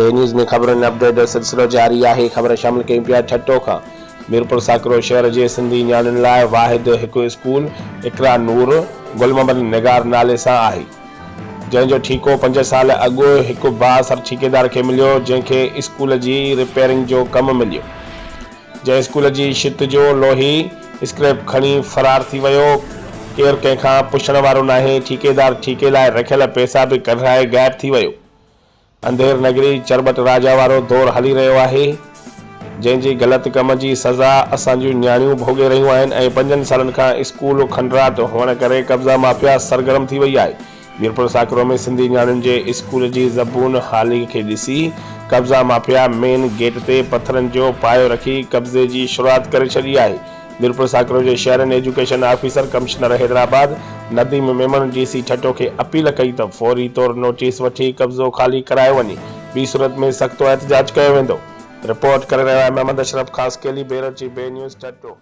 बे न्यूज़ में खबरुनि अपडेट जो सिलसिलो जारी है। खबर शामिल कयूं पिया ठट्टो खां। मीरपुर साकरो शहर जे सिंधी न्याणियुनि लाइ वाहिद हिकु स्कूल इकरा नूर गुल मोहम्मद निगार नाले सां आहे, जंहिंजो ठीको 5 साल अॻु हिकु बासर ठेकेदार खे मिलियो, जंहिंखे स्कूल जी रिपेयरिंग जो कमु मिलियो। जंहिं स्कूल जी छित जो लोही स्क्रैप खणी फरार थी वियो। केरु कंहिंखां पुछण वारो नाहे। ठेकेदार ठीके लाइ रखियल पैसा बि कढाए गायब थी वियो। अंधेर नगरी चरबट राजा वारो दौर हली रहियो आहे, जंहिंजी ग़लति कम जी सज़ा असांजूं न्याणियूं भोगे रहियूं आहिनि ऐं 5 सालनि खां स्कूल खंडरात हुअण करे कब्ज़ा माफ़िया सरगर्म थी वई आहे। मीरपुर साकरो में सिंधी न्याणियुनि जे स्कूल जी ज़बून हाली खे ॾिसी कब्ज़ा माफ़िया मेन गेट ते पत्थरनि जो पायो रखी कब्ज़े जी शुरूआत करे छॾी आहे। मीरपुर साकरो जे शहर and education officer commissioner Hyderabad Nadeem Memon डीसी ठट्टो खे अपील कई त फौरी तौर नोटिस वठी कब्ज़ो खाली करायो वञे, ॿी सूरत में सख़्तो एहतजाज कयो वेंदो। रिपोर्ट करे रहियो आहे मोहम्मद अशरफ, ख़ासि केली बेरची बे न्यूज़ ठट्टो।